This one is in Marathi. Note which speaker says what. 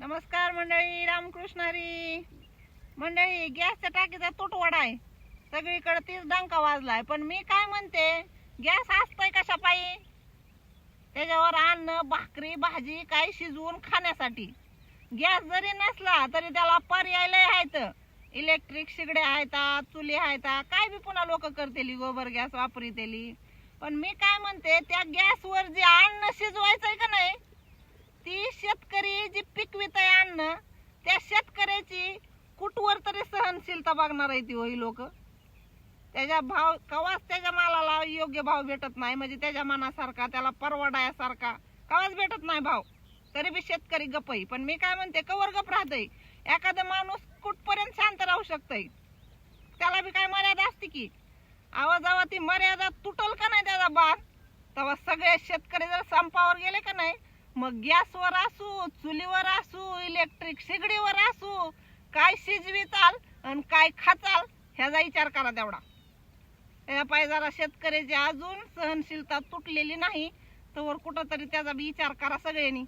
Speaker 1: नमस्कार मंडळी, रामकृष्ण हरी. मंडळी, गॅसच्या टाकीचा तुटवडा आहे, सगळीकडे तीच डंका वाजलाय. पण मी काय म्हणते, गॅस असतोय कशा पायी? त्याच्यावर अन्न, भाकरी, भाजी काय शिजवून खाण्यासाठी. गॅस जरी नसला तरी त्याला पर्याय लय आहेत. इलेक्ट्रिक शिगड्या आहेत, चुली आहेत, काय बी पुन्हा लोक करतेली, गोबर गॅस वापरतेली. पण मी काय म्हणते, त्या गॅसवर जे अन्न शिजवायचंय का नाही, ती शेतकरी जी पिकवित आहे अन्न, त्या शेतकऱ्याची कुठवर तरी सहनशीलता बघणार आहे ती होई लोक. त्याच्या भाव कवाच त्याच्या मालाला योग्य भाव भेटत नाही, म्हणजे त्याच्या मनासारखा त्याला परवडायासारखा कवाच भेटत नाही भाव, तरी बी शेतकरी गपई. पण मी काय म्हणते, कवर गप राहतय? एखादा माणूस कुठपर्यंत शांत राहू शकतय? त्याला बी काय मर्यादा असते की? आवाजावा ती मर्यादा तुटल का नाही त्याचा बार, तेव्हा सगळे शेतकरी जर संपावर गेले का नाही, मग गॅसवर असू, चुलीवर असू, इलेक्ट्रिक शिगडीवर असू, काय शिजविताल आणि काय खाचाल ह्याचा विचार करा तेवढा. त्या पाय जरा शेतकऱ्याची अजून सहनशीलता तुटलेली नाही, तर कुठंतरी त्याचा विचार करा सगळ्यांनी.